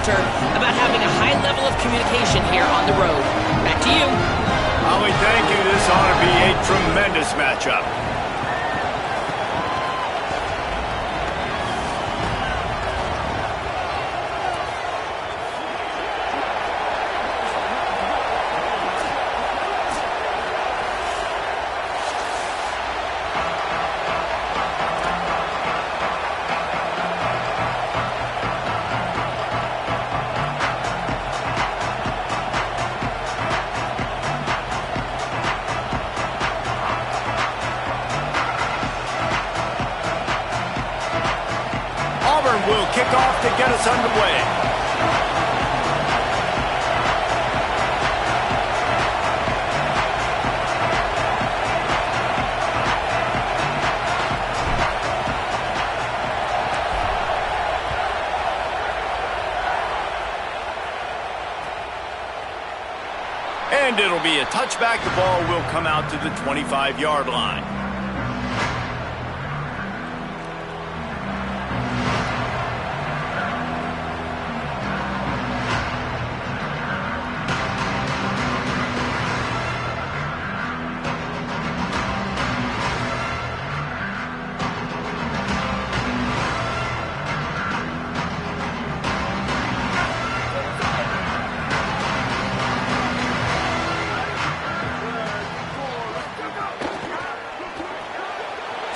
character about having a high level of communication here on the road. Back to you. Holly, thank you. This ought to be a tremendous matchup. Auburn will kick off to get us underway. And it'll be a touchback. The ball will come out to the 25-yard line.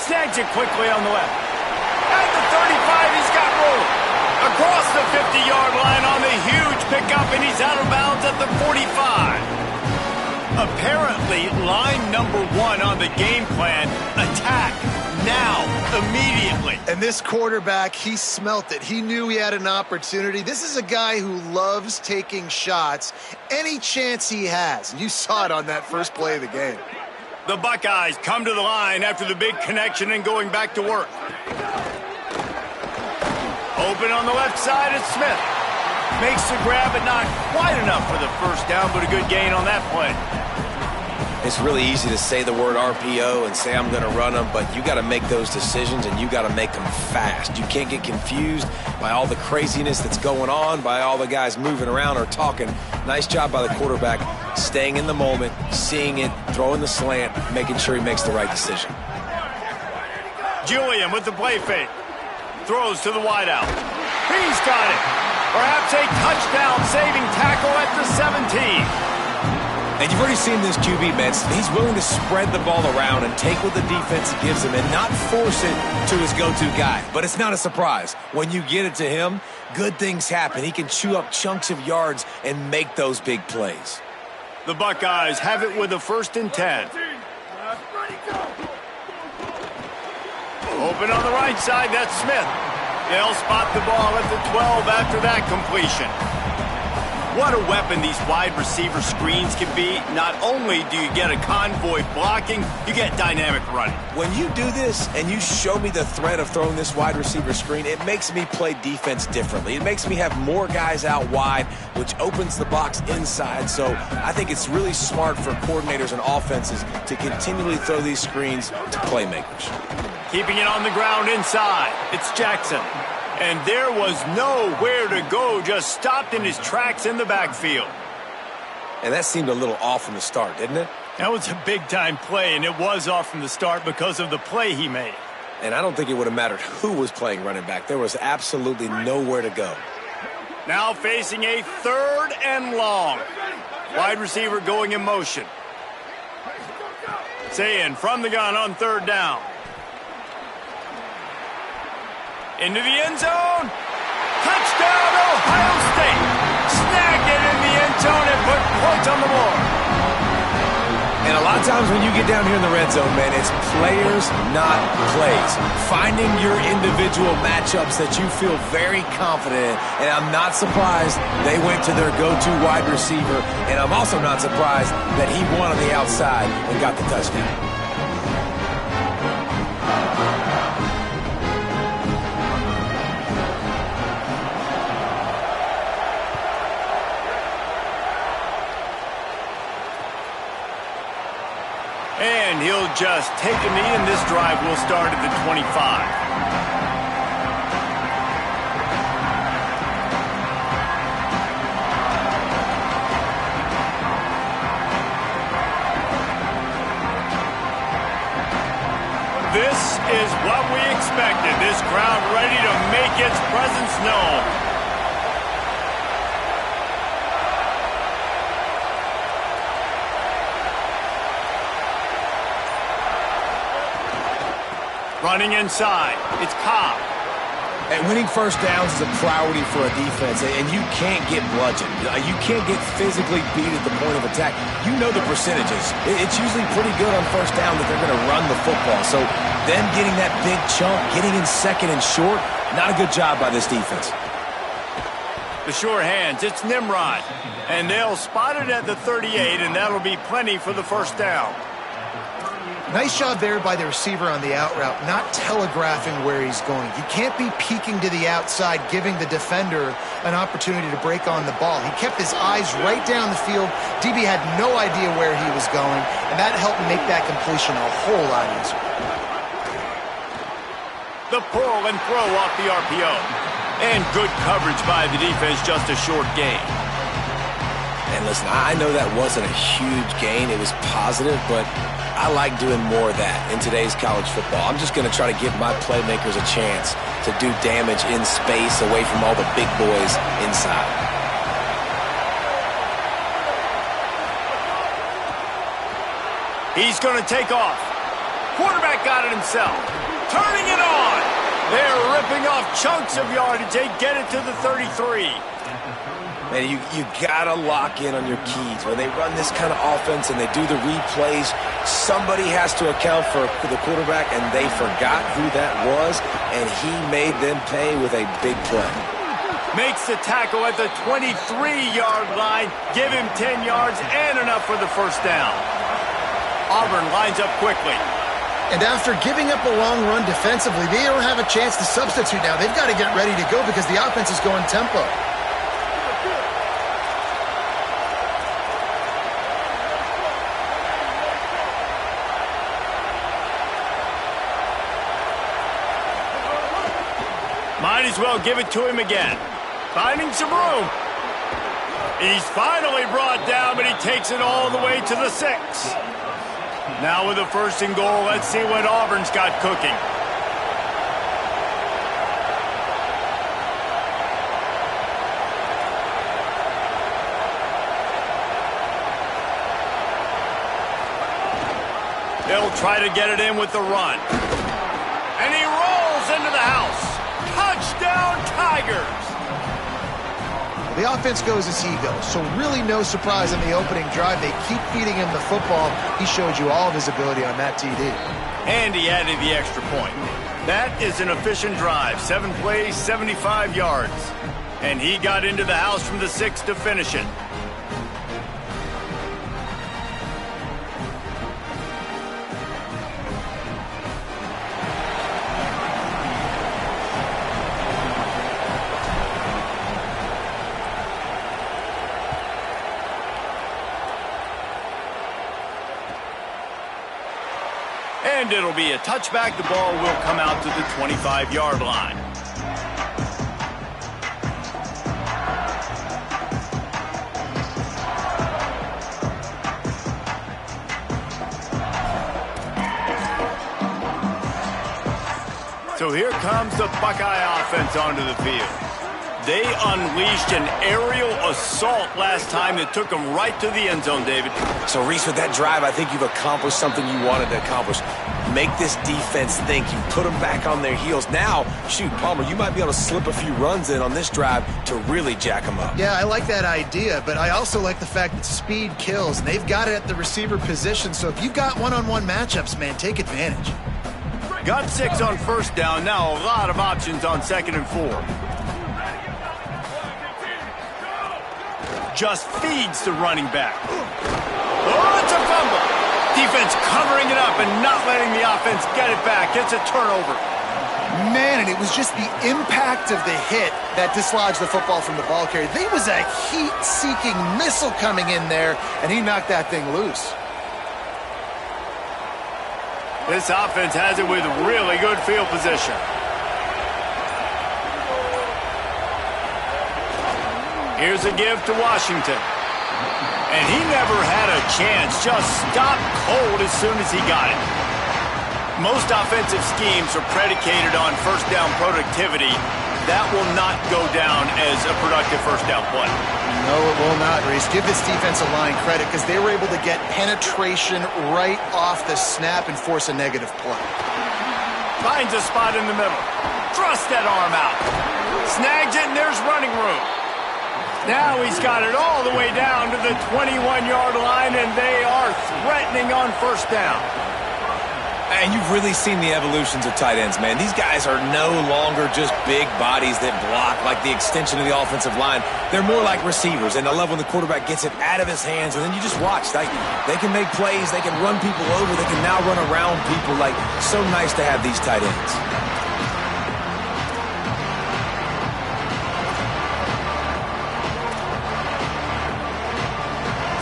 Snags it quickly on the left. At the 35, he's got room. Across the 50-yard line on the huge pickup, and he's out of bounds at the 45. Apparently, line number one on the game plan, attack now, immediately. And this quarterback, he smelt it. He knew he had an opportunity. This is a guy who loves taking shots any chance he has. You saw it on that first play of the game. The Buckeyes come to the line after the big connection and going back to work. Open on the left side, it's Smith. Makes the grab, but not quite enough for the first down, but a good gain on that play. It's really easy to say the word RPO and say I'm going to run them, but you got to make those decisions and you got to make them fast. You can't get confused by all the craziness that's going on, by all the guys moving around or talking. Nice job by the quarterback, staying in the moment, seeing it, throwing the slant, making sure he makes the right decision. Julian with the play fake. Throws to the wideout. He's got it. Perhaps a touchdown-saving tackle at the 17. And you've already seen this QB, man. He's willing to spread the ball around and take what the defense gives him and not force it to his go-to guy. But it's not a surprise. When you get it to him, good things happen. He can chew up chunks of yards and make those big plays. The Buckeyes have it with a 1st and 10. Open on the right side, that's Smith. They'll spot the ball at the 12 after that completion. What a weapon these wide receiver screens can be. Not only do you get a convoy blocking, you get dynamic running. When you do this and you show me the threat of throwing this wide receiver screen, it makes me play defense differently. It makes me have more guys out wide, which opens the box inside. So I think it's really smart for coordinators and offenses to continually throw these screens to playmakers. Keeping it on the ground inside, it's Jackson. And there was nowhere to go, just stopped in his tracks in the backfield. And that seemed a little off from the start, didn't it? That was a big-time play, and it was off from the start because of the play he made. And I don't think it would have mattered who was playing running back. There was absolutely nowhere to go. Now facing a 3rd and long. Wide receiver going in motion. Sayin from the gun on 3rd down. Into the end zone. Touchdown, Ohio State. Snagged it in the end zone and put points on the board. And a lot of times when you get down here in the red zone, man, it's players, not plays. Finding your individual matchups that you feel very confident in. And I'm not surprised they went to their go-to wide receiver. And I'm also not surprised that he won on the outside and got the touchdown. And he'll just take a knee, and this drive will start at the 25. expected. This crowd ready to make its presence known. Running inside, it's Cobb. And winning first downs is a priority for a defense, and you can't get bludgeoned. You can't get physically beat at the point of attack. You know the percentages. It's usually pretty good on first down that they're going to run the football. So them getting that big chunk, getting in second and short, not a good job by this defense. The sure hands, it's Nimrod. And they'll spot it at the 38, and that'll be plenty for the first down. Nice job there by the receiver on the out route, not telegraphing where he's going. He can't be peeking to the outside, giving the defender an opportunity to break on the ball. He kept his eyes right down the field. DB had no idea where he was going, and that helped make that completion a whole lot easier. The pull and throw off the RPO. And good coverage by the defense, just a short gain. And listen, I know that wasn't a huge gain. It was positive, but I like doing more of that in today's college football. I'm just going to try to give my playmakers a chance to do damage in space away from all the big boys inside. He's going to take off. Quarterback got it himself. Turning it on. They're ripping off chunks of yardage. They get it to the 33. Man, you got to lock in on your keys. When they run this kind of offense and they do the replays, somebody has to account for the quarterback, and they forgot who that was, and he made them pay with a big play. Makes the tackle at the 23-yard line. Give him 10 yards and enough for the first down. Auburn lines up quickly. And after giving up a long run defensively, they don't have a chance to substitute now. They've got to get ready to go because the offense is going tempo. Might as well give it to him again. Finding some room. He's finally brought down, but he takes it all the way to the 6. Now with a 1st and goal, let's see what Auburn's got cooking. They'll try to get it in with the run. And he rolls into the house. Touchdown, Tigers! The offense goes as he goes, so really no surprise on the opening drive. They keep feeding him the football. He showed you all of his ability on that TD. And he added the extra point. That is an efficient drive. 7 plays, 75 yards. And he got into the house from the 6 to finish it. And it'll be a touchback. The ball will come out to the 25-yard line. So here comes the Buckeye offense onto the field. They unleashed an aerial assault last time that took them right to the end zone, David. So, Reese, with that drive, I think you've accomplished something you wanted to accomplish. Make this defense think. You put them back on their heels. Now, shoot, Palmer, you might be able to slip a few runs in on this drive to really jack them up. Yeah, I like that idea, but I also like the fact that speed kills, and they've got it at the receiver position. So if you've got one-on-one matchups, man, take advantage. Got 6 on 1st down. Now a lot of options on 2nd and 4. Just feeds the running back. Oh, it's a fumble. Defense covering it up and not letting the offense get it back. It's a turnover. Man, and it was just the impact of the hit that dislodged the football from the ball carrier. There was a heat-seeking missile coming in there, and he knocked that thing loose. This offense has it with really good field position. Here's a give to Washington. And he never had a chance. Just stopped cold as soon as he got it. Most offensive schemes are predicated on first down productivity. That will not go down as a productive first down play. No, it will not, Reese. Give this defensive line credit because they were able to get penetration right off the snap and force a negative play. Finds a spot in the middle. Thrusts that arm out. Snags it, and there's running room. Now he's got it all the way down to the 21-yard line, and they are threatening on first down. And you've really seen the evolutions of tight ends, man. These guys are no longer just big bodies that block like the extension of the offensive line. They're more like receivers, and I love when the quarterback gets it out of his hands, and then you just watch. They can make plays. They can run people over. They can now run around people. Like, so nice to have these tight ends.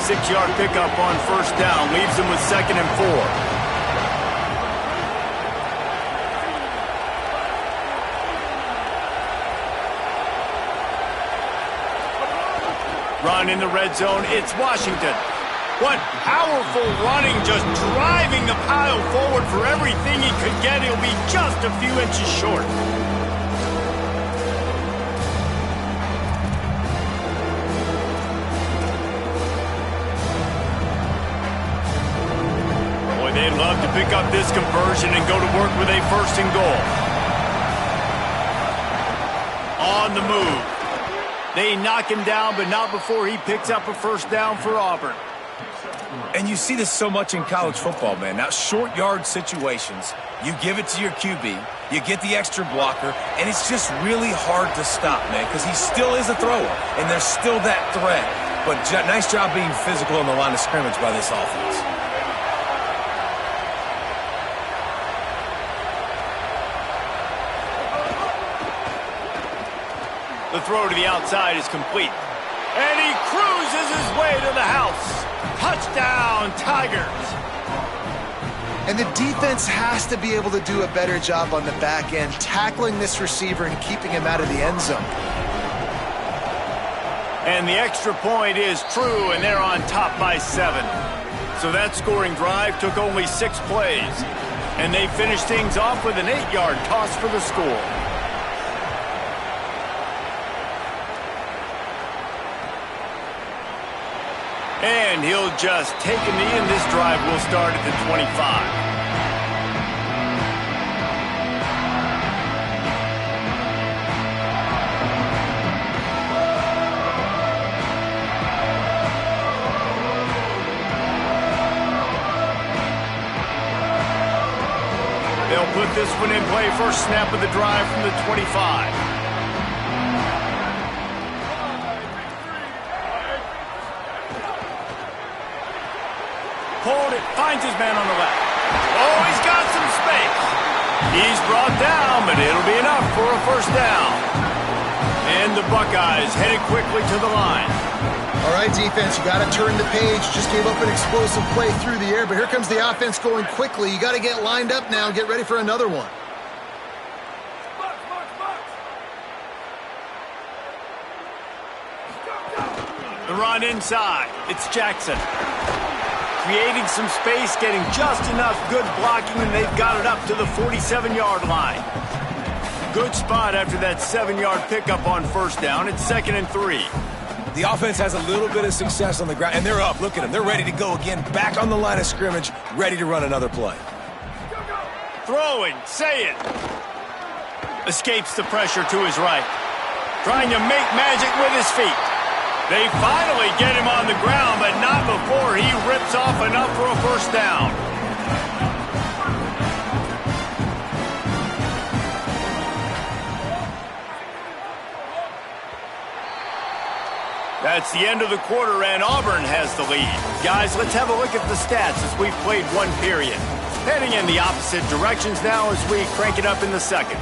Six-yard pickup on first down. Leaves them with 2nd and 4. Run in the red zone. It's Washington. What powerful running, just driving the pile forward for everything he could get. He'll be just a few inches short. Boy, they'd love to pick up this conversion and go to work with a 1st and goal. On the move. They knock him down, but not before he picks up a first down for Auburn. And you see this so much in college football, man. Now, short yard situations, you give it to your QB, you get the extra blocker, and it's just really hard to stop, man, because he still is a thrower, and there's still that threat. But nice job being physical on the line of scrimmage by this offense. The throw to the outside is complete. And he cruises his way to the house. Touchdown, Tigers. And the defense has to be able to do a better job on the back end, tackling this receiver and keeping him out of the end zone. And the extra point is true, and they're on top by 7. So that scoring drive took only 6 plays. And they finished things off with an 8-yard toss for the score. And he'll just take a knee, and this drive will start at the 25. They'll put this one in play. First snap of the drive from the 25. Hold it, finds his man on the left. Oh, he's got some space. He's brought down, but it'll be enough for a first down. And the Buckeyes headed quickly to the line. All right, defense, you got to turn the page. Just gave up an explosive play through the air, but here comes the offense going quickly. You got to get lined up now and get ready for another one. The run inside. It's Jackson. Creating some space, getting just enough good blocking, and they've got it up to the 47-yard line. Good spot after that 7-yard pickup on first down. It's 2nd and 3. The offense has a little bit of success on the ground, and they're up. Look at them. They're ready to go again, back on the line of scrimmage, ready to run another play. Throwing, say it. Escapes the pressure to his right. Trying to make magic with his feet. They finally get him on the ground, but not before he rips off enough for a first down. That's the end of the quarter, and Auburn has the lead. Guys, let's have a look at the stats as we've played one period. Heading in the opposite directions now as we crank it up in the second.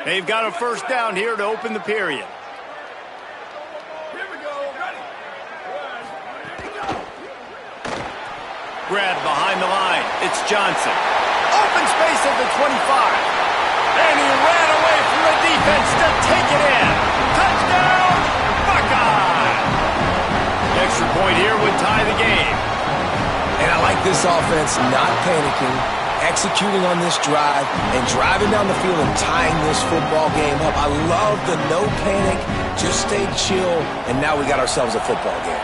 They've got a first down here to open the period. Grab behind the line. It's Johnson. Open space at the 25. And he ran away from the defense to take it in. Touchdown, Buckeye! Extra point here would tie the game. And I like this offense not panicking, executing on this drive, and driving down the field and tying this football game up. I love the no panic, just stay chill, and now we got ourselves a football game.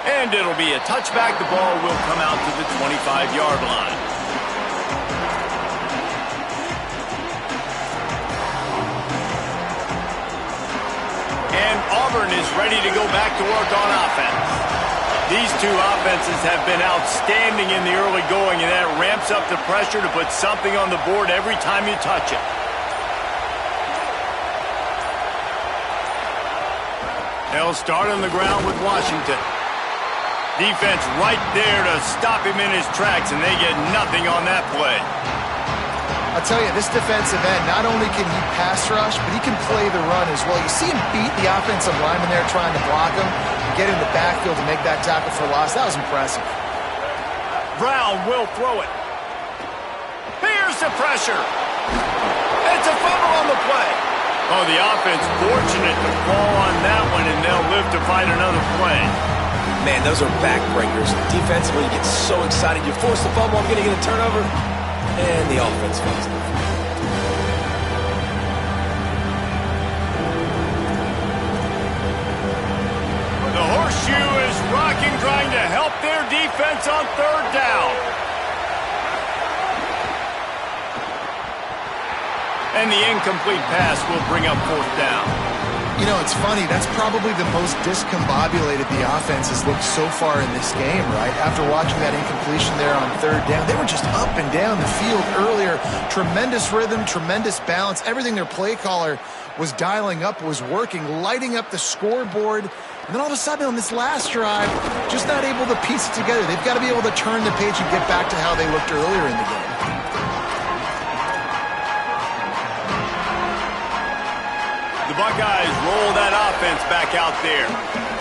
And it'll be a touchback. The ball will come out to the 25-yard line. And Auburn is ready to go back to work on offense. These two offenses have been outstanding in the early going, and that ramps up the pressure to put something on the board every time you touch it. They'll start on the ground with Washington. Defense right there to stop him in his tracks, and they get nothing on that play. I'll tell you, this defensive end, not only can he pass rush, but he can play the run as well. You see him beat the offensive lineman there trying to block him, and get in the backfield to make that tackle for loss. That was impressive. Brown will throw it. Here's the pressure. It's a fumble on the play. Oh, the offense fortunate to fall on that one, and they'll live to fight another play. Man, those are backbreakers. Defensively, you get so excited. You force the fumble, I'm going to get a turnover. And the offense falls down. The horseshoe is rocking, trying to help their defense on third down. And the incomplete pass will bring up fourth down. You know, it's funny. That's probably the most discombobulated the offense has looked so far in this game, right? After watching that incompletion there on third down, they were just up and down the field earlier. Tremendous rhythm, tremendous balance. Everything their play caller was dialing up was working, lighting up the scoreboard. And then all of a sudden on this last drive, just not able to piece it together. They've got to be able to turn the page and get back to how they looked earlier in the game. The Buckeyes roll that offense back out there.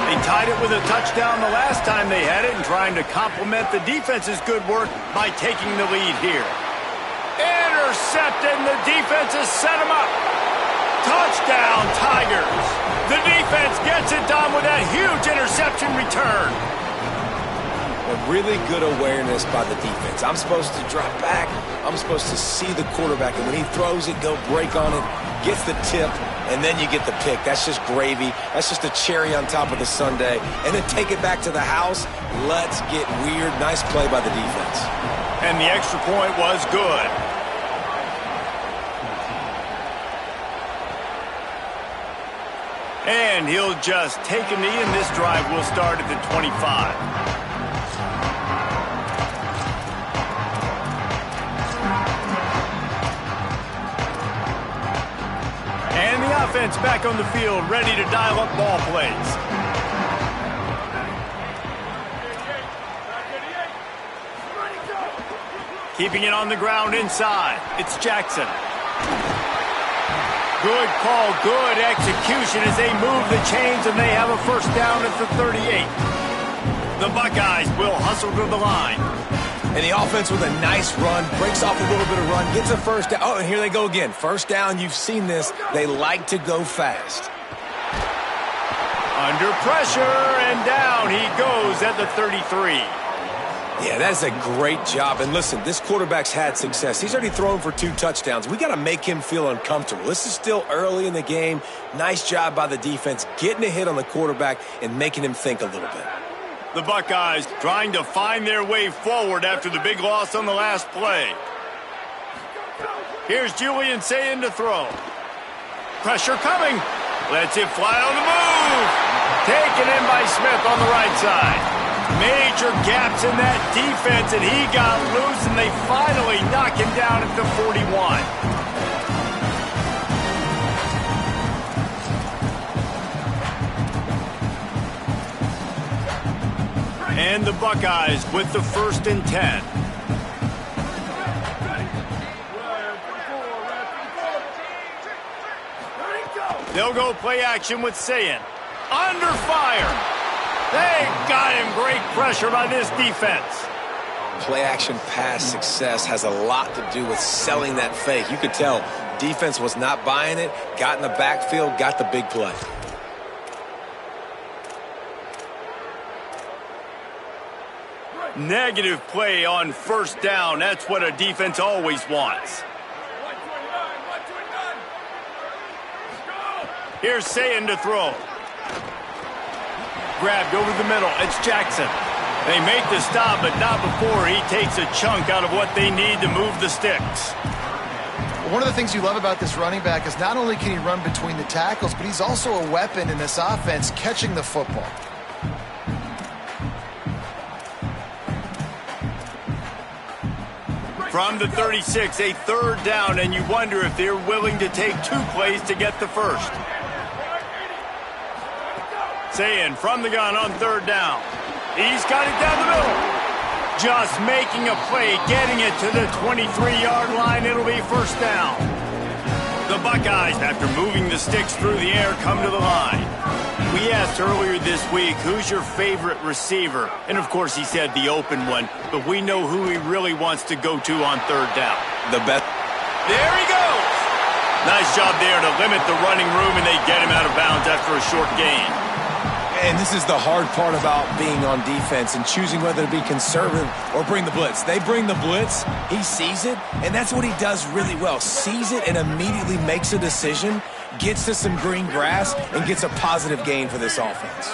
They tied it with a touchdown the last time they had it and trying to complement the defense's good work by taking the lead here. Intercepted, and the defense has set him up. Touchdown, Tigers. The defense gets it done with that huge interception return. A really good awareness by the defense. I'm supposed to drop back. I'm supposed to see the quarterback, and when he throws it, go break on it, gets the tip, and then you get the pick. That's just gravy. That's just a cherry on top of the sundae. And then take it back to the house. Let's get weird. Nice play by the defense. And the extra point was good. And he'll just take a knee, and this drive will start at the 25. And the offense back on the field, ready to dial up ball plays. Keeping it on the ground inside. It's Jackson. Good call, good execution as they move the chains, and they have a first down at the 38. The Buckeyes will hustle to the line. And the offense with a nice run, breaks off a little bit of run, gets a first down. Oh, and here they go again. First down, you've seen this. They like to go fast. Under pressure, and down he goes at the 33. Yeah, that's a great job. And listen, this quarterback's had success. He's already thrown for 2 touchdowns. We got to make him feel uncomfortable. This is still early in the game. Nice job by the defense, getting a hit on the quarterback and making him think a little bit. The Buckeyes trying to find their way forward after the big loss on the last play. Here's Julian Sayin to throw. Pressure coming. Lets it fly on the move. Taken in by Smith on the right side. Major gaps in that defense, and he got loose, and they finally knock him down at the 41. And the Buckeyes with the 1st and 10. They'll go play action with Sayin. Under fire. They got him. Great pressure by this defense. play-action pass success has a lot to do with selling that fake. You could tell defense was not buying it, got in the backfield, got the big play. Negative play on first down. That's what a defense always wants. Here's Sayin to throw. Grabbed over the middle. It's Jackson. They make the stop, but not before he takes a chunk out of what they need to move the sticks. One of the things you love about this running back is not only can he run between the tackles, but he's also a weapon in this offense catching the football. From the 36, a third down, and you wonder if they're willing to take 2 plays to get the first. Sayin from the gun on third down. He's got it down the middle. Just making a play, getting it to the 23-yard line. It'll be first down. The Buckeyes, after moving the sticks through the air, come to the line. We asked earlier this week, who's your favorite receiver? And, of course, he said the open one, but we know who he really wants to go to on third down. The best. There he goes. Nice job there to limit the running room, and they get him out of bounds after a short gain. And this is the hard part about being on defense and choosing whether to be conservative or bring the blitz. They bring the blitz, he sees it, and that's what he does really well. Sees it and immediately makes a decision, gets to some green grass, and gets a positive gain for this offense.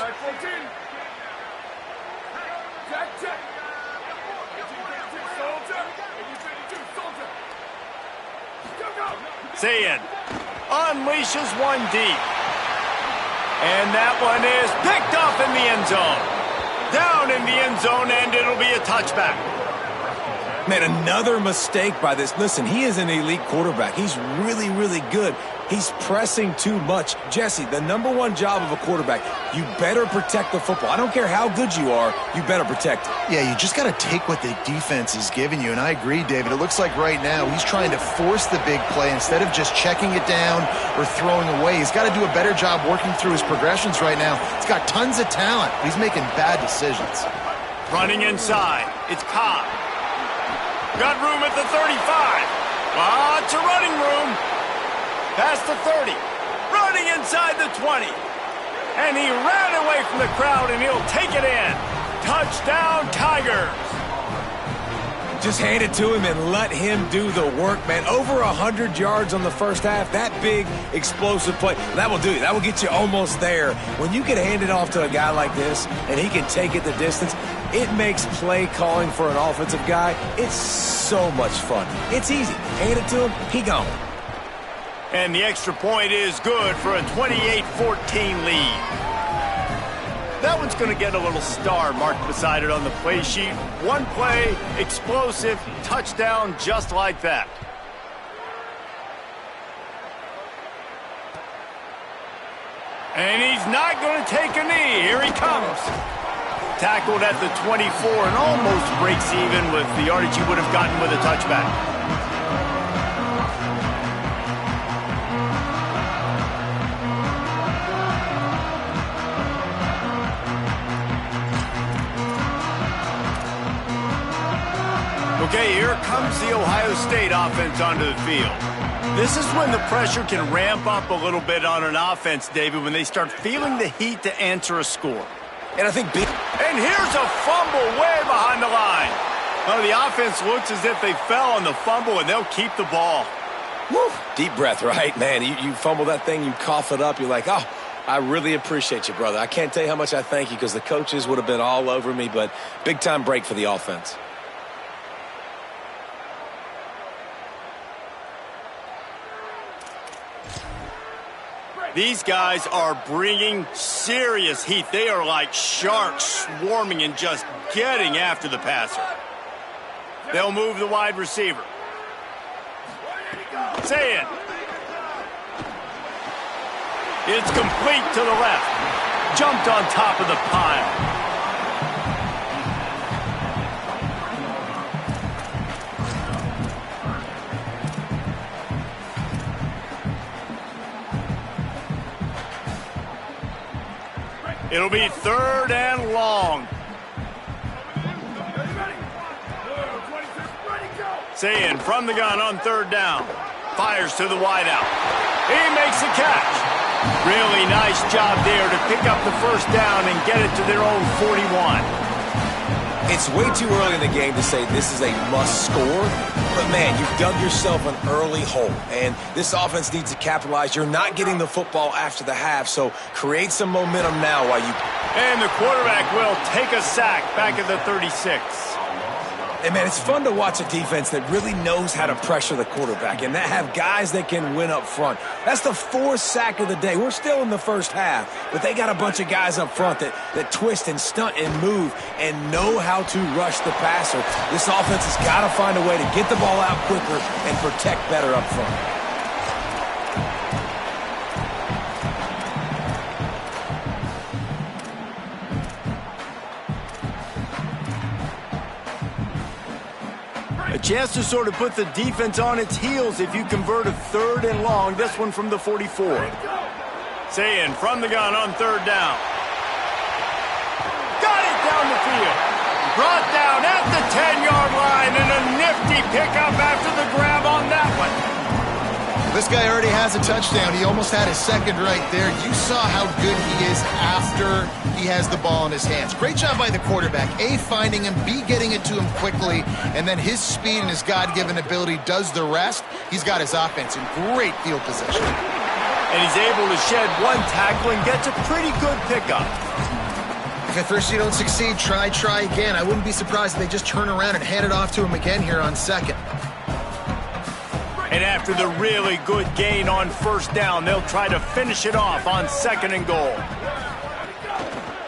Sayin unleashes one deep. And that one is picked off in the end zone. Down in the end zone, and it'll be a touchback. Man, another mistake by this. Listen, he is an elite quarterback. He's really, really good. He's pressing too much. Jesse, the number one job of a quarterback, you better protect the football. I don't care how good you are, you better protect it. Yeah, you just got to take what the defense is giving you, and I agree, David. It looks like right now he's trying to force the big play instead of just checking it down or throwing away. He's got to do a better job working through his progressions right now. He's got tons of talent, but he's making bad decisions. Running inside, it's Cobb. Got room at the 35. Lots of running room. Past the 30. Running inside the 20. And he ran away from the crowd, and he'll take it in. Touchdown, Tigers. Just hand it to him and let him do the work, man. Over 100 yards on the first half. That big, explosive play. That will do it. That will get you almost there. When you can hand it off to a guy like this and he can take it the distance, it makes play calling for an offensive guy, it's so much fun. It's easy. Hand it to him, he gone. And the extra point is good for a 28-14 lead. That one's going to get a little star marked beside it on the play sheet. One play, explosive, touchdown, just like that. And he's not going to take a knee. Here he comes. Tackled at the 24 and almost breaks even with the yardage he would have gotten with a touchback. Okay, here comes the Ohio State offense onto the field. This is when the pressure can ramp up a little bit on an offense, David, when they start feeling the heat to answer a score. And I think And here's a fumble way behind the line. Oh, the offense looks as if they fell on the fumble, and they'll keep the ball. Woo, deep breath, right? Man, you fumble that thing, you cough it up, you're like, oh, I really appreciate you, brother. I can't tell you how much I thank you because the coaches would have been all over me, but big-time break for the offense. These guys are bringing serious heat. They are like sharks swarming and just getting after the passer. They'll move the wide receiver. Say it. It's complete to the left. Jumped on top of the pile. It'll be third and long. Saying from the gun on third down. Fires to the wideout. He makes the catch. Really nice job there to pick up the first down and get it to their own 41. It's way too early in the game to say this is a must score, but man, you've dug yourself an early hole, and this offense needs to capitalize. You're not getting the football after the half, so create some momentum now while you... And the quarterback will take a sack back at the 36. And man, it's fun to watch a defense that really knows how to pressure the quarterback and that have guys that can win up front. That's the 4th sack of the day. We're still in the first half, but they got a bunch of guys up front that twist and stunt and move and know how to rush the passer. This offense has got to find a way to get the ball out quicker and protect better up front. A chance to sort of put the defense on its heels if you convert a 3rd and long. This one from the 44. Saying from the gun on third down. Got it down the field. Brought down at the 10-yard line and a nifty pickup after the grab on that one. This guy already has a touchdown. He almost had his second right there. You saw how good he is after he has the ball in his hands. Great job by the quarterback. A, finding him, B, getting it to him quickly, and then his speed and his God-given ability does the rest. He's got his offense in great field position. And he's able to shed one tackle and gets a pretty good pickup. If at first you don't succeed, try again. I wouldn't be surprised if they just turn around and hand it off to him again here on second. And after the really good gain on first down, they'll try to finish it off on 2nd and goal.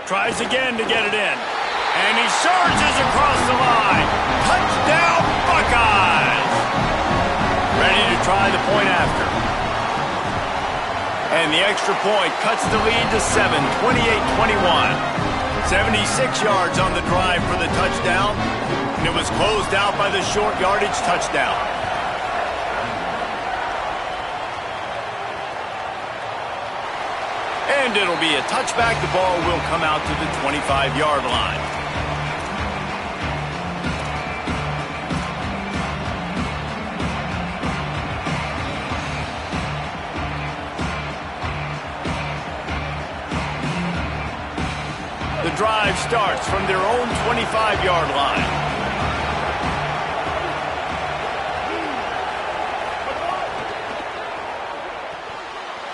Tries again to get it in. And he surges across the line. Touchdown, Buckeyes! Ready to try the point after. And the extra point cuts the lead to 7, 28-21. 76 yards on the drive for the touchdown. And it was closed out by the short yardage touchdown. And it'll be a touchback. The ball will come out to the 25-yard line. The drive starts from their own 25-yard line.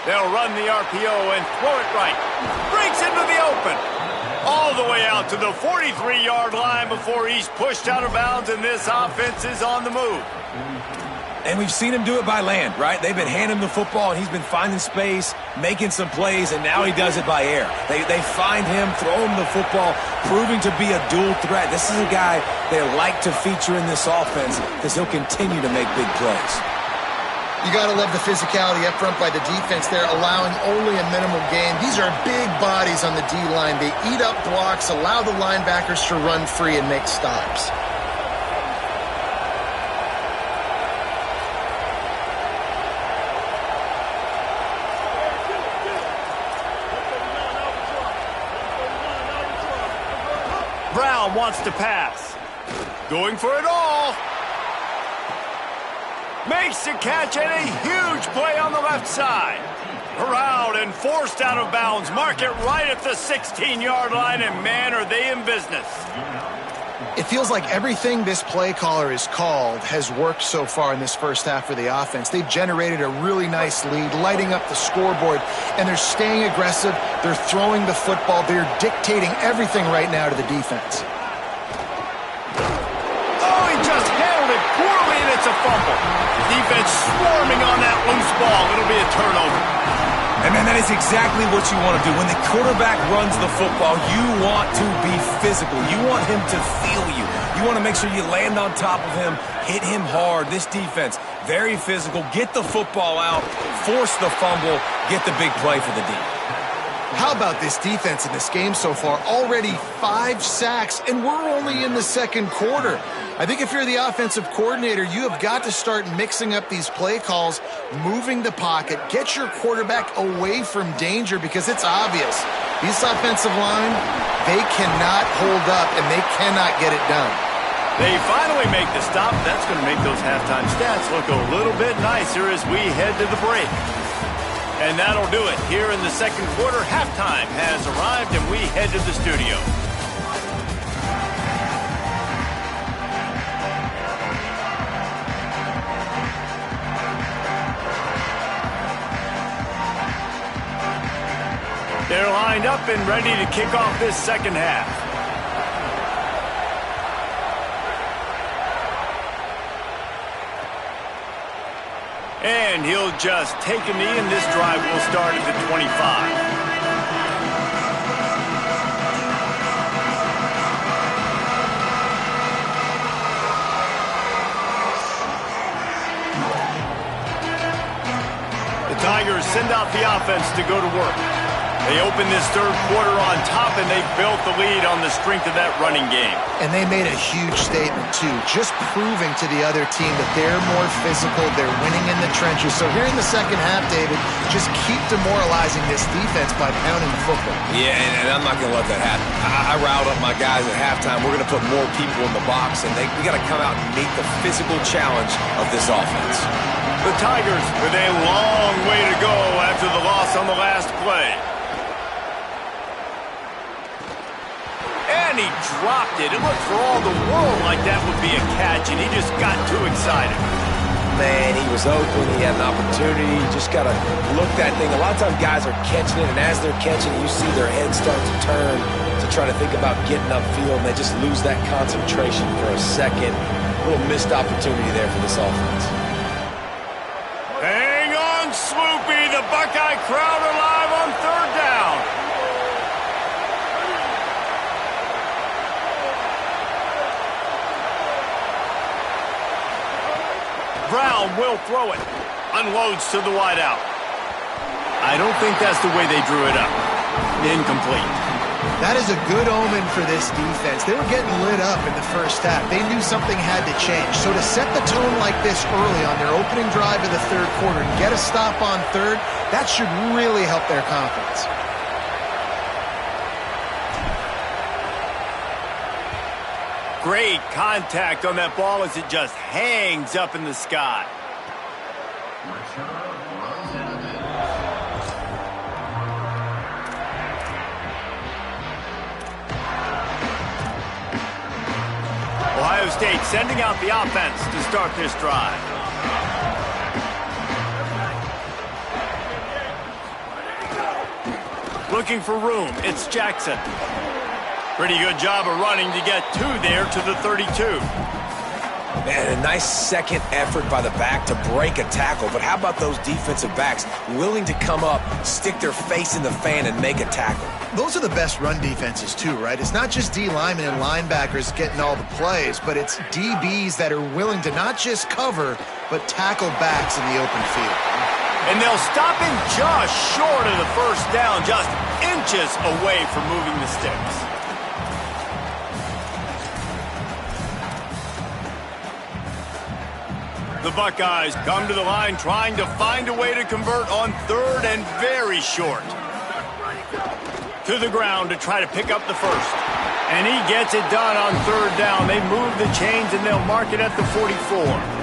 They'll run the RPO and throw it right. Breaks into the open. All the way out to the 43-yard line before he's pushed out of bounds, and this offense is on the move. And we've seen him do it by land, right? They've been handing him the football, and he's been finding space, making some plays, and now he does it by air. They find him, throw him the football, proving to be a dual threat. This is a guy they like to feature in this offense because he'll continue to make big plays. You got to love the physicality up front by the defense. They're allowing only a minimal gain. These are big bodies on the D-line. They eat up blocks, allow the linebackers to run free and make stops. Brown wants to pass. Going for it all. Makes the catch and a huge play on the left side. Around and forced out of bounds. Mark it right at the 16-yard line, and man, are they in business. It feels like everything this play caller has called has worked so far in this first half for the offense. They've generated a really nice lead, lighting up the scoreboard, and they're staying aggressive. They're throwing the football. They're dictating everything right now to the defense. Oh, he just handled it poorly, and it's a fumble. Defense swarming on that loose ball. It'll be a turnover. And, man, that is exactly what you want to do. When the quarterback runs the football, you want to be physical. You want him to feel you. You want to make sure you land on top of him, hit him hard. This defense, very physical. Get the football out, force the fumble, get the big play for the D. How about this defense in this game so far? Already 5 sacks, and we're only in the second quarter. I think if you're the offensive coordinator, you have got to start mixing up these play calls, moving the pocket, get your quarterback away from danger, because it's obvious. This offensive line, they cannot hold up, and they cannot get it done. They finally make the stop. That's going to make those halftime stats look a little bit nicer as we head to the break. And that'll do it. Here in the second quarter, halftime has arrived, and we head to the studio. They're lined up and ready to kick off this second half. And he'll just take a knee, and this drive will start at the 25. Tigers send out the offense to go to work. They open this third quarter on top, and they built the lead on the strength of that running game. And they made a huge statement, too, just proving to the other team that they're more physical, they're winning in the trenches. So here in the second half, David, just keep demoralizing this defense by pounding the football. Yeah, and I'm not going to let that happen. I riled up my guys at halftime. We're going to put more people in the box, and we got to come out and meet the physical challenge of this offense. The Tigers with a long way to go after the loss on the last play. And he dropped it. It looked for all the world like that would be a catch, and he just got too excited. Man, he was open. He had an opportunity. You just got to look that thing. A lot of times guys are catching it, and as they're catching it, you see their heads start to turn to try to think about getting upfield, and they just lose that concentration for a second. A little missed opportunity there for this offense. Hang on, Swoopy. The Buckeye crowd alive on third down. Brown will throw it. Unloads to the wideout. I don't think that's the way they drew it up. Incomplete. That is a good omen for this defense. They were getting lit up in the first half. They knew something had to change. So to set the tone like this early on their opening drive of the third quarter and get a stop on third, that should really help their confidence. Great contact on that ball as it just hangs up in the sky. Ohio State sending out the offense to start this drive. Looking for room, it's Jackson. Pretty good job of running to get two there to the 32. Man, a nice second effort by the back to break a tackle. But how about those defensive backs willing to come up, stick their face in the fan, and make a tackle? Those are the best run defenses, too, right? It's not just D linemen and linebackers getting all the plays, but it's DBs that are willing to not just cover, but tackle backs in the open field. And they'll stop him just short of the first down, just inches away from moving the sticks. The Buckeyes come to the line trying to find a way to convert on third and very short. To the ground to try to pick up the first. And he gets it done on third down. They move the chains and they'll mark it at the 44.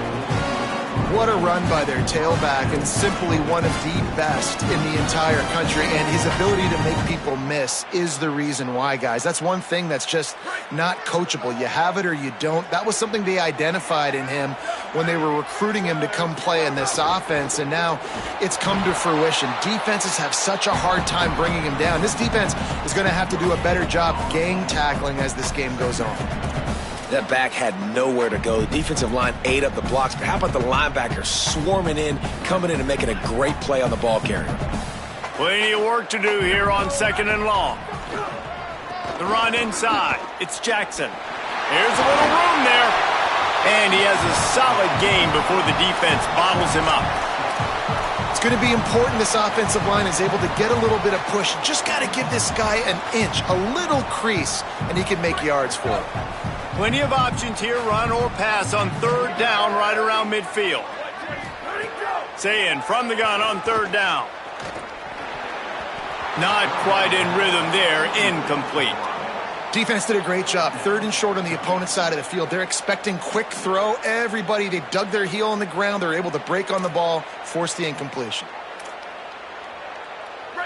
What a run by their tailback, and simply one of the best in the entire country. And his ability to make people miss is the reason why, guys. That's one thing that's just not coachable. You have it or you don't. That was something they identified in him when they were recruiting him to come play in this offense, and now it's come to fruition. Defenses have such a hard time bringing him down. This defense is going to have to do a better job gang tackling as this game goes on. That back had nowhere to go. The defensive line ate up the blocks, but how about the linebackers swarming in, coming in and making a great play on the ball carrier? Plenty of work to do here on second and long. The run inside. It's Jackson. Here's a little room there. And he has a solid gain before the defense bottles him up. It's going to be important this offensive line is able to get a little bit of push. Just got to give this guy an inch, a little crease, and he can make yards for it. Plenty of options here, run or pass on third down right around midfield. Sayin from the gun on third down. Not quite in rhythm there, incomplete. Defense did a great job. 3rd and short on the opponent's side of the field. They're expecting quick throw. Everybody, they dug their heel on the ground. They're able to break on the ball, force the incompletion.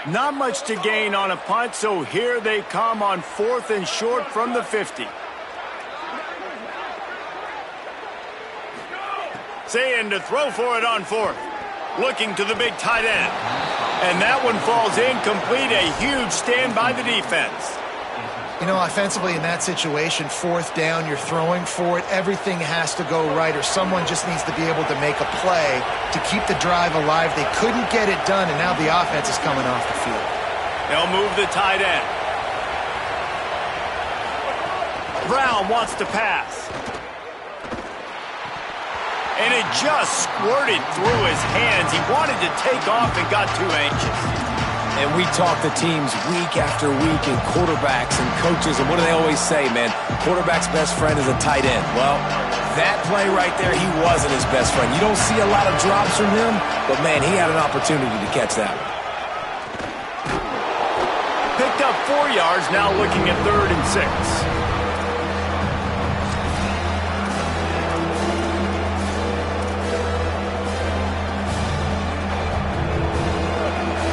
Not much to gain on a punt, so here they come on 4th and short from the 50. Saying to throw for it on 4th. Looking to the big tight end. And that one falls incomplete. A huge stand by the defense. You know, offensively in that situation, 4th down, you're throwing for it. Everything has to go right, or someone just needs to be able to make a play to keep the drive alive. They couldn't get it done, and now the offense is coming off the field. They'll move the tight end. Brown wants to pass. And it just squirted through his hands. He wanted to take off and got too anxious. And we talk to teams week after week and quarterbacks and coaches, and what do they always say, man? Quarterback's best friend is a tight end. Well, that play right there, he wasn't his best friend. You don't see a lot of drops from him, but, man, he had an opportunity to catch that one. Picked up 4 yards, now looking at 3rd and 6.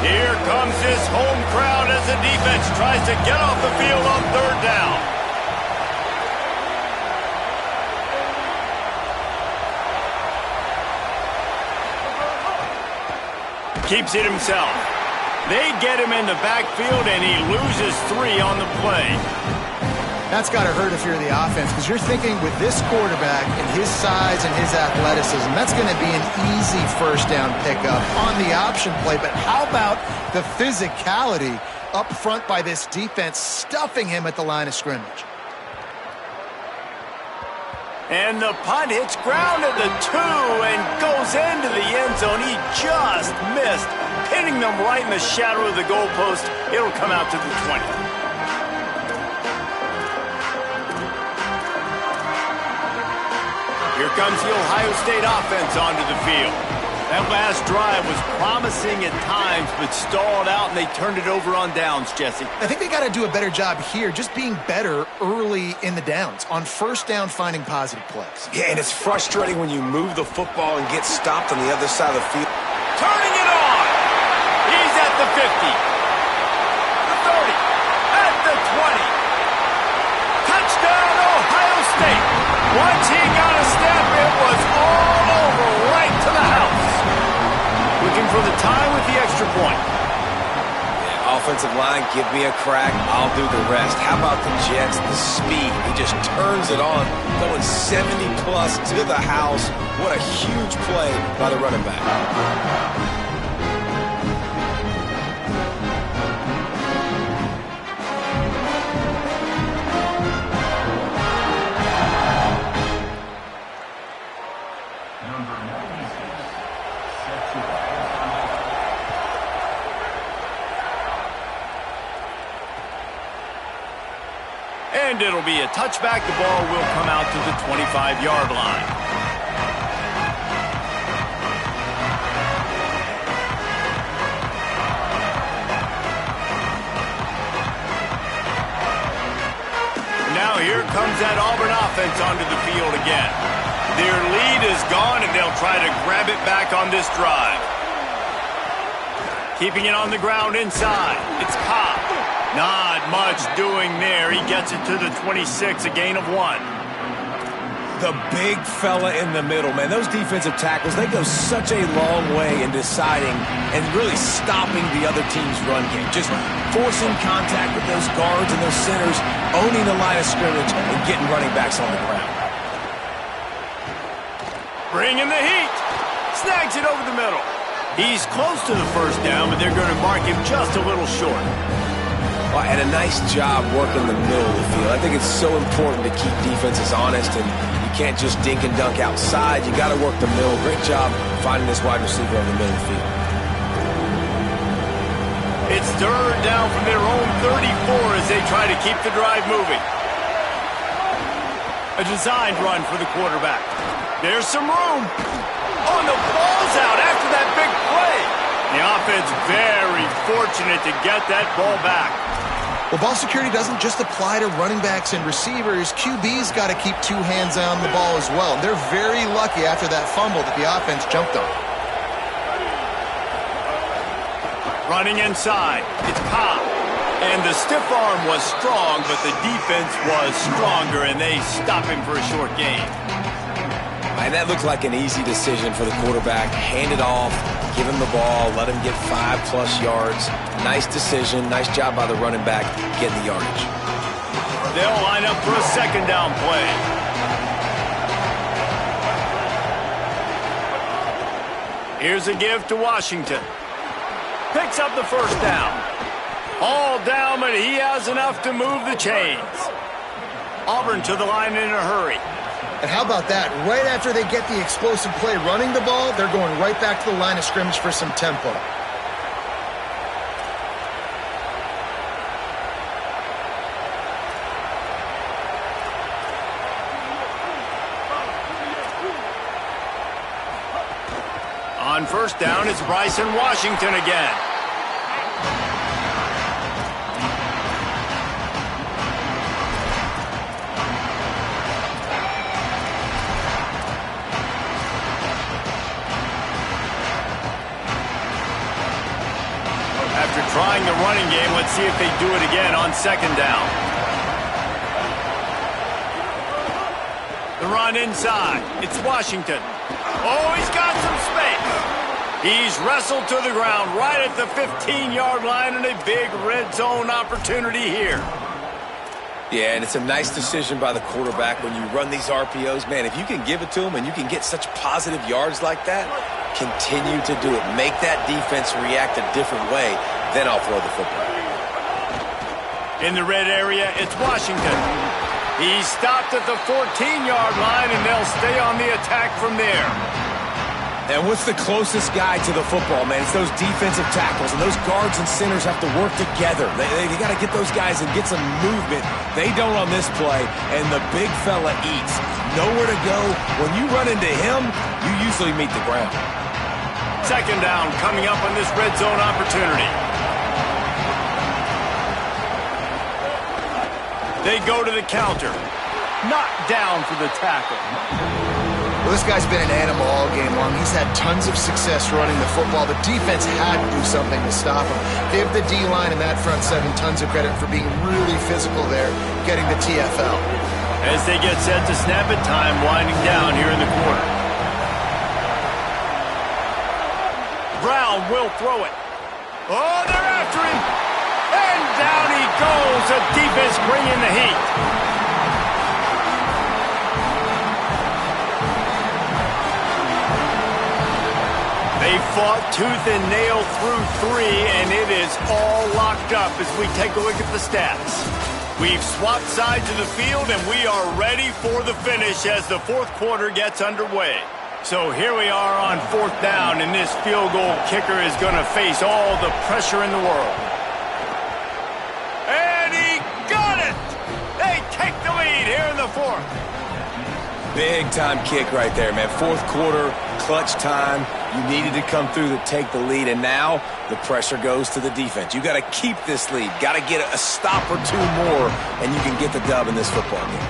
Here comes this home crowd as the defense tries to get off the field on 3rd down. Keeps it himself. They get him in the backfield, and he loses 3 on the play. That's got to hurt if you're the offense, because you're thinking with this quarterback and his size and his athleticism, that's going to be an easy 1st down pickup on the option play. But how about the physicality up front by this defense, stuffing him at the line of scrimmage? And the punt hits ground at the 2 and goes into the end zone. He just missed, hitting them right in the shadow of the goalpost. It'll come out to the 20. Here comes the Ohio State offense onto the field. That last drive was promising at times, but stalled out, and they turned it over on downs, Jesse. I think they got to do a better job here, just being better early in the downs. On 1st down, finding positive plays. Yeah, and it's frustrating when you move the football and get stopped on the other side of the field. Turning it on! He's at the 50. The 30. At the 20. Touchdown, Ohio State! Once he got a step, it was all over, right to the house. Looking for the tie with the extra point. Yeah, offensive line, give me a crack, I'll do the rest. How about the Jets, the speed? He just turns it on, going 70-plus to the house. What a huge play by the running back. And it'll be a touchback. The ball will come out to the 25-yard line. Now here comes that Auburn offense onto the field again. Their lead is gone, and they'll try to grab it back on this drive. Keeping it on the ground inside. It's Cobb. Not much doing there. He gets it to the 26, a gain of 1. The big fella in the middle, man. Those defensive tackles, they go such a long way in deciding and really stopping the other team's run game. Just forcing contact with those guards and those centers, owning the line of scrimmage, and getting running backs on the ground. Bringing the heat. Snags it over the middle. He's close to the 1st down, but they're going to mark him just a little short. And a nice job working the middle of the field. I think it's so important to keep defenses honest, and you can't just dink and dunk outside. You got to work the middle. Great job finding this wide receiver on the middle of the field. It's 3rd down from their own 34 as they try to keep the drive moving. A designed run for the quarterback. There's some room. Oh, and the ball's out after that big play. The offense very fortunate to get that ball back. Well, ball security doesn't just apply to running backs and receivers. QB's got to keep 2 hands on the ball as well. And they're very lucky after that fumble that the offense jumped on. Running inside, it's Cobb. And the stiff arm was strong, but the defense was stronger, and they stop him for a short gain. And that looked like an easy decision for the quarterback. Hand it off, give him the ball, let him get 5+ yards. Nice decision. Nice job by the running back getting the yardage. They'll line up for a second down play. Here's a give to Washington. Picks up the first down. All down, but he has enough to move the chains. Auburn to the line in a hurry. And how about that? Right after they get the explosive play running the ball, they're going right back to the line of scrimmage for some tempo. On first down, it's Bryson Washington again. After trying the running game, let's see if they do it again on second down. The run inside. It's Washington. Oh, he's got some space. He's wrestled to the ground right at the 15-yard line, and a big red zone opportunity here. Yeah, and it's a nice decision by the quarterback when you run these RPOs. Man, if you can give it to them and you can get such positive yards like that, continue to do it. Make that defense react a different way, then I'll throw the football. In the red area, it's Washington. He's stopped at the 14-yard line, and they'll stay on the attack from there. And what's the closest guy to the football, man? It's those defensive tackles, and those guards and centers have to work together. They got to get those guys and get some movement. They don't on this play, and the big fella eats. Nowhere to go. When you run into him, you usually meet the ground. Second down coming up on this red zone opportunity. They go to the counter. Knocked down for the tackle. Well, this guy's been an animal all game long. He's had tons of success running the football. The defense had to do something to stop him. Give the D-line and that front seven tons of credit for being really physical there, getting the TFL. As they get set to snap it, time winding down here in the quarter. Brown will throw it. Oh, they're after him. And down he goes. The defense bringing the heat. They fought tooth and nail through 3, and it is all locked up as we take a look at the stats. We've swapped sides of the field, and we are ready for the finish as the fourth quarter gets underway. So here we are on fourth down, and this field goal kicker is going to face all the pressure in the world. And he got it! They take the lead here in the fourth. Big-time kick right there, man. Fourth quarter, clutch time. You needed to come through to take the lead, and now the pressure goes to the defense. You got to keep this lead. Got to get a stop or two more, and you can get the dub in this football game.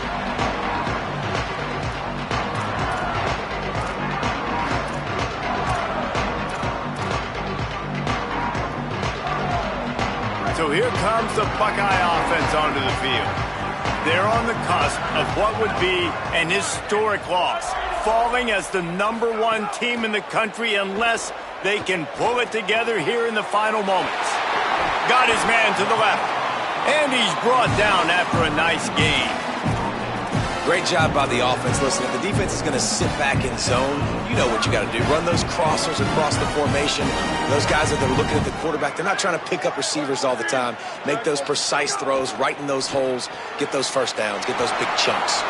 So here comes the Buckeye offense onto the field. They're on the cusp of what would be an historic loss, falling as the #1 team in the country unless they can pull it together here in the final moments. Got his man to the left, and he's brought down after a nice gain. Great job by the offense. Listen, if the defense is going to sit back in zone, you know what you got to do. Run those crossers across the formation. Those guys that are looking at the quarterback, they're not trying to pick up receivers all the time. Make those precise throws, right in those holes, get those first downs, get those big chunks.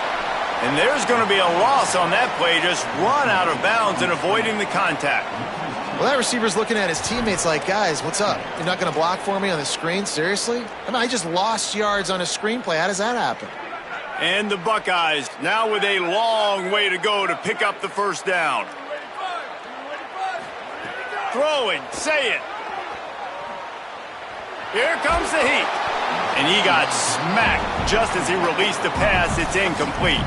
And there's going to be a loss on that play, just run out of bounds and avoiding the contact. Well, that receiver's looking at his teammates like, guys, what's up? You're not going to block for me on the screen? Seriously? I mean, I just lost yards on a screenplay. How does that happen? And the Buckeyes now with a long way to go to pick up the first down. Throwing, say it. Here comes the heat. And he got smacked just as he released the pass. It's incomplete.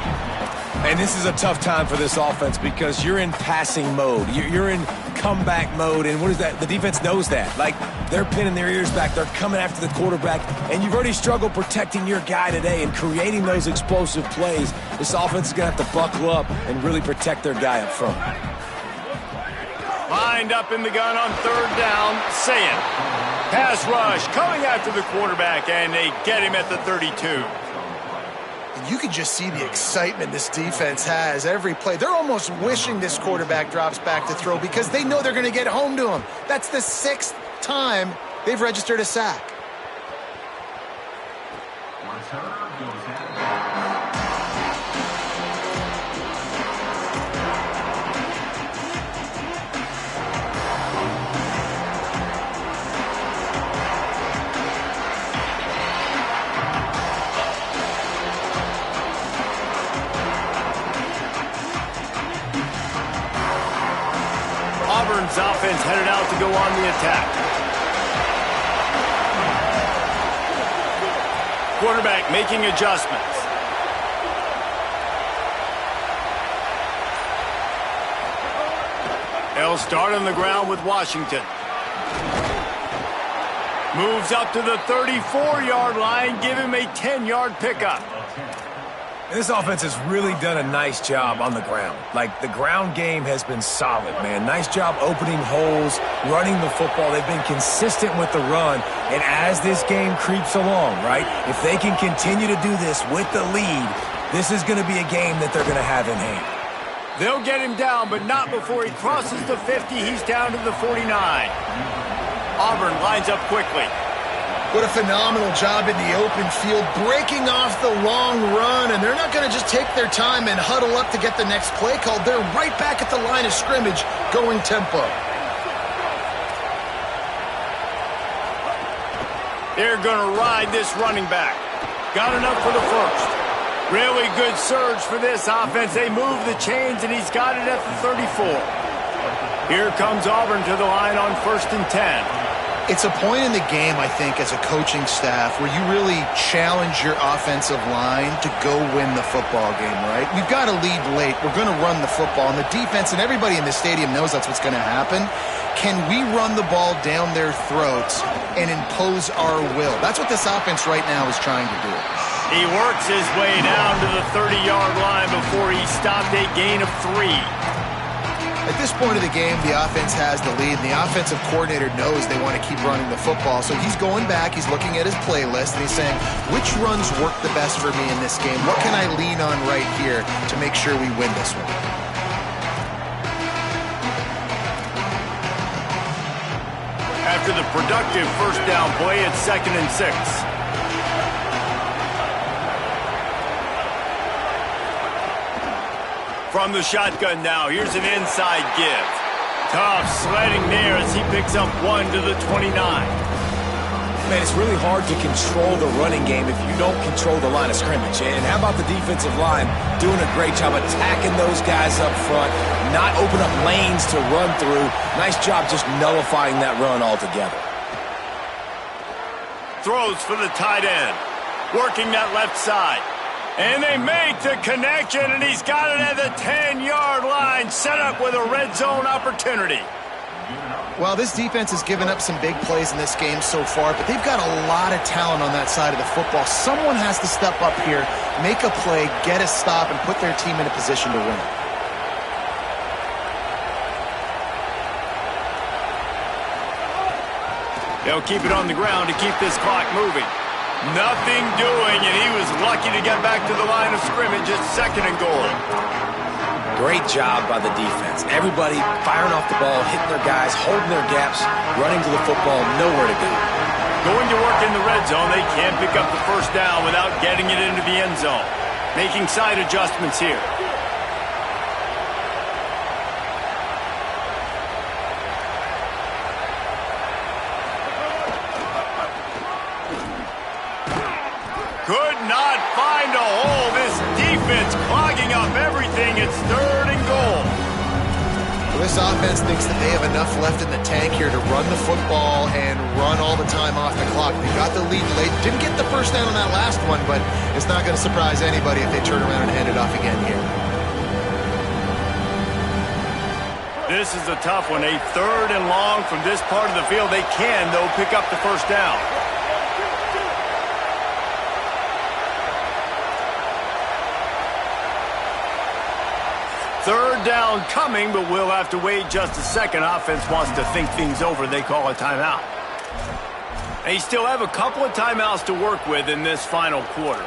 And this is a tough time for this offense because you're in passing mode. You're in comeback mode. And what is that? The defense knows that. Like, they're pinning their ears back. They're coming after the quarterback. And you've already struggled protecting your guy today and creating those explosive plays. This offense is going to have to buckle up and really protect their guy up front. Lined up in the gun on third down, Saying. Pass rush coming after the quarterback, and they get him at the 32. You can just see the excitement this defense has every play. They're almost wishing this quarterback drops back to throw because they know they're going to get home to him. That's the 6th time they've registered a sack. Auburn's offense headed out to go on the attack. Quarterback making adjustments. They'll start on the ground with Washington. Moves up to the 34-yard line, give him a 10-yard pickup. This offense has really done a nice job on the ground. Like, the ground game has been solid, man. Nice job opening holes, running the football. They've been consistent with the run. And as this game creeps along, right, if they can continue to do this with the lead, this is going to be a game that they're going to have in hand. They'll get him down, but not before he crosses the 50. He's down to the 49. Auburn lines up quickly. What a phenomenal job in the open field, breaking off the long run, and they're not going to just take their time and huddle up to get the next play called. They're right back at the line of scrimmage, going tempo. They're going to ride this running back. Got enough for the first. Really good surge for this offense. They move the chains, and he's got it at the 34. Here comes Auburn to the line on 1st and 10. It's a point in the game, I think, as a coaching staff where you really challenge your offensive line to go win the football game, right? We've got to lead late. We're going to run the football. And the defense and everybody in the stadium knows that's what's going to happen. Can we run the ball down their throats and impose our will? That's what this offense right now is trying to do. He works his way down to the 30-yard line before he stopped a gain of 3. At this point of the game, the offense has the lead, and the offensive coordinator knows they want to keep running the football. So he's going back, he's looking at his playlist, and he's saying, which runs work the best for me in this game? What can I lean on right here to make sure we win this one? After the productive first down play, it's 2nd and 6. From the shotgun now, here's an inside give. Tough sledding there as he picks up 1 to the 29. Man, it's really hard to control the running game if you don't control the line of scrimmage. And how about the defensive line doing a great job attacking those guys up front, not open up lanes to run through. Nice job just nullifying that run altogether. Throws for the tight end, working that left side. And they make the connection, and he's got it at the 10-yard line, set up with a red zone opportunity. Well, this defense has given up some big plays in this game so far, but they've got a lot of talent on that side of the football. Someone has to step up here, make a play, get a stop, and put their team in a position to win. They'll keep it on the ground to keep this clock moving. Nothing doing, and he was lucky to get back to the line of scrimmage at 2nd and goal. Great job by the defense. Everybody firing off the ball, hitting their guys, holding their gaps, running to the football, nowhere to go. Going to work in the red zone, they can't pick up the first down without getting it into the end zone. Making side adjustments here. Could not find a hole. This defense clogging up everything. It's 3rd and goal. This offense thinks that they have enough left in the tank here to run the football and run all the time off the clock. They got the lead late. Didn't get the first down on that last one, but it's not going to surprise anybody if they turn around and hand it off again here. This is a tough one. A 3rd and long from this part of the field. They can, though, pick up the first down. 3rd down coming, but we'll have to wait just a second. Offense wants to think things over. They call a timeout. They still have a couple of timeouts to work with in this final quarter.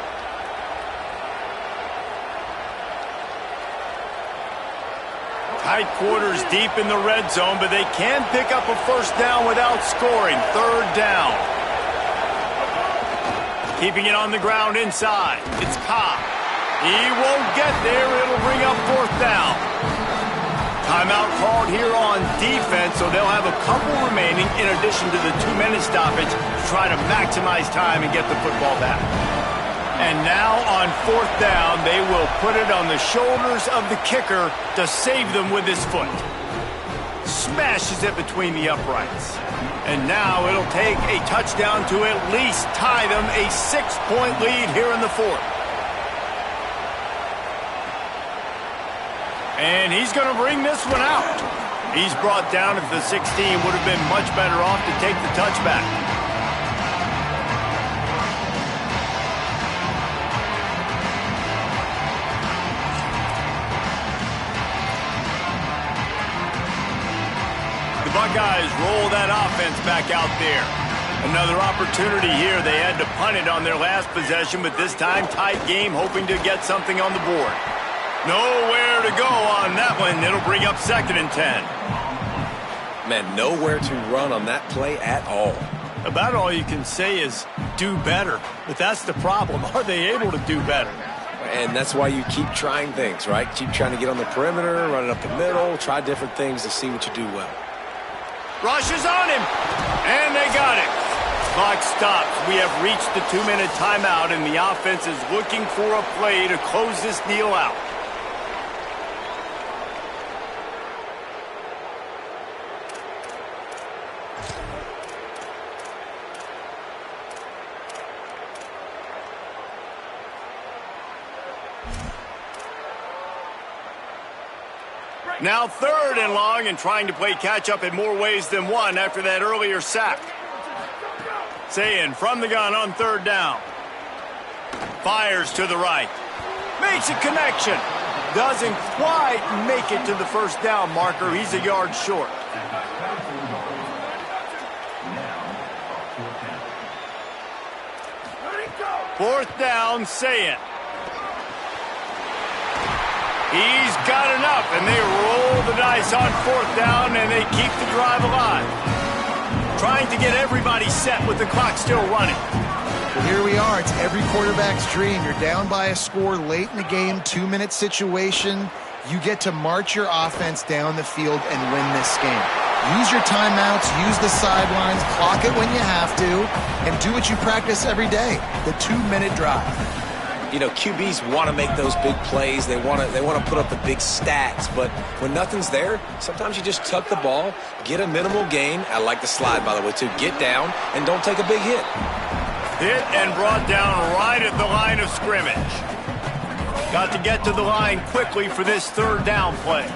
Tight quarters deep in the red zone, but they can pick up a first down without scoring. 3rd down. Keeping it on the ground inside. It's Cobb. He won't get there. It'll bring up 4th down. Timeout called here on defense, so they'll have a couple remaining in addition to the 2-minute stoppage to try to maximize time and get the football back. And now on 4th down, they will put it on the shoulders of the kicker to save them with his foot. Smashes it between the uprights. And now it'll take a touchdown to at least tie them a 6-point lead here in the 4th. And he's going to bring this one out. He's brought down at the 16. Would have been much better off to take the touchback. The Buckeyes roll that offense back out there. Another opportunity here. They had to punt it on their last possession, but this time tight game, hoping to get something on the board. Nowhere to go on that one. It'll bring up 2nd and 10. Man, nowhere to run on that play at all. About all you can say is do better. But that's the problem. Are they able to do better? And that's why you keep trying things, right? Keep trying to get on the perimeter, run it up the middle, try different things to see what you do well. Rush is on him. And they got it. Clock stops. We have reached the 2-minute timeout, and the offense is looking for a play to close this deal out. Now 3rd and long, and trying to play catch-up in more ways than one after that earlier sack. Sayin from the gun on 3rd down. Fires to the right. Makes a connection. Doesn't quite make it to the first down marker. He's a yard short. Fourth down, Sayin. He's got enough, and they roll the dice on 4th down, and they keep the drive alive. Trying to get everybody set with the clock still running. Well, here we are. It's every quarterback's dream. You're down by a score late in the game, 2-minute situation. You get to march your offense down the field and win this game. Use your timeouts, use the sidelines, clock it when you have to, and do what you practice every day, the 2-minute drive. You know, QBs want to make those big plays. They want to put up the big stats. But when nothing's there, sometimes you just tuck the ball, get a minimal gain. I like the slide, by the way, too. Get down and don't take a big hit. Hit and brought down right at the line of scrimmage. Got to get to the line quickly for this 3rd down play.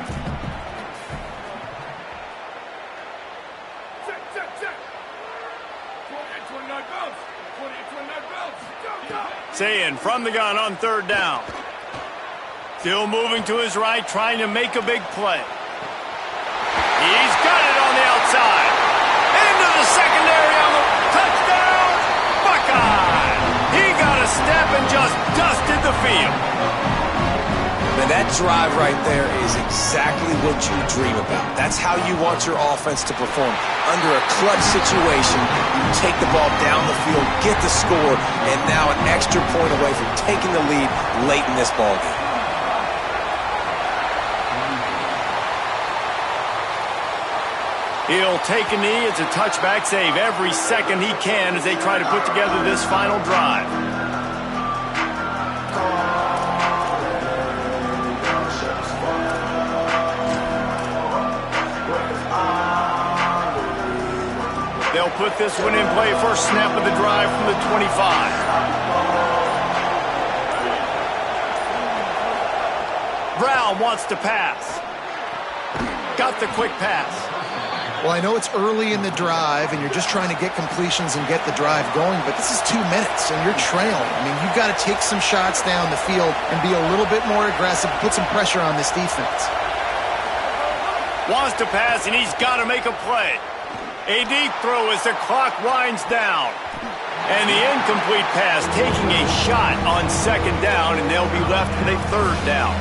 Sayin from the gun on 3rd down. Still moving to his right, trying to make a big play. He's got it on the outside. Into the secondary on the touchdown. Buckeye. He got a step and just dusted the field. Man, that drive right there is exactly what you dream about. That's how you want your offense to perform. Under a clutch situation, you take the ball down the field, get the score, and now an extra point away from taking the lead late in this ball game. He'll take a knee. It's a touchback save every second he can as they try to put together this final drive. put this one in play. First snap of the drive from the 25. Brown wants to pass. Got the quick pass. Well, I know it's early in the drive, and you're just trying to get completions and get the drive going, but this is 2 minutes, and you're trailing. I mean, you've got to take some shots down the field and be a little bit more aggressive, put some pressure on this defense. Wants to pass, and he's got to make a play. A deep throw as the clock winds down. And the incomplete pass taking a shot on second down, and they'll be left with a third down.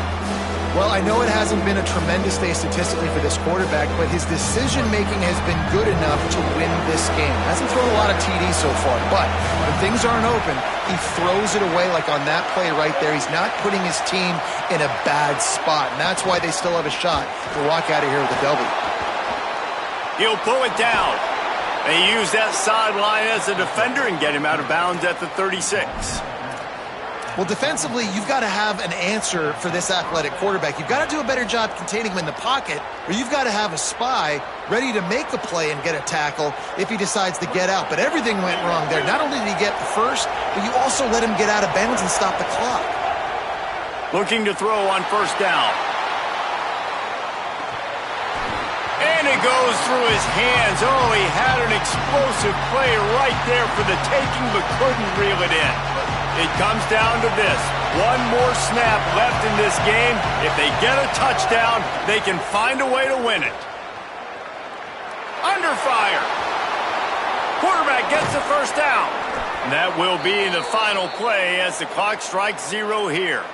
Well, I know it hasn't been a tremendous day statistically for this quarterback, but his decision-making has been good enough to win this game. Hasn't thrown a lot of TDs so far, but when things aren't open, he throws it away like on that play right there. He's not putting his team in a bad spot, and that's why they still have a shot to walk out of here with a W. He'll pull it down. They use that sideline as a defender and get him out of bounds at the 36. Well, defensively, you've got to have an answer for this athletic quarterback. You've got to do a better job containing him in the pocket, or you've got to have a spy ready to make a play and get a tackle if he decides to get out. But everything went wrong there. Not only did he get the first, but you also let him get out of bounds and stop the clock. Looking to throw on first down. And it goes through his hands. Oh, he had an explosive play right there for the taking, but couldn't reel it in. It comes down to this. One more snap left in this game. If they get a touchdown, they can find a way to win it. Under fire. Quarterback gets the first down. And that will be the final play as the clock strikes 0 here.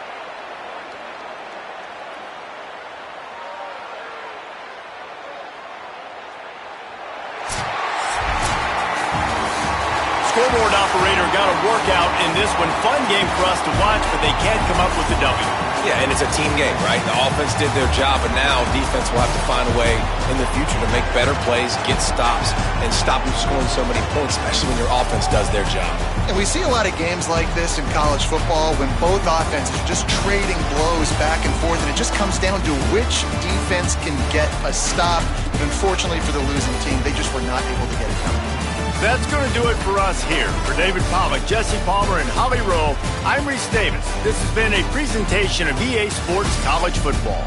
Scoreboard operator got a workout in this one. Fun game for us to watch, but they can't come up with the W. Yeah, and it's a team game, right? The offense did their job, but now defense will have to find a way in the future to make better plays, get stops, and stop them scoring so many points, especially when your offense does their job. And we see a lot of games like this in college football when both offenses are just trading blows back and forth, and it just comes down to which defense can get a stop. But unfortunately for the losing team, they just were not able to get it done. That's going to do it for us here. For David Pollack, Jesse Palmer, and Holly Rowe, I'm Reese Davis. This has been a presentation of EA Sports College Football.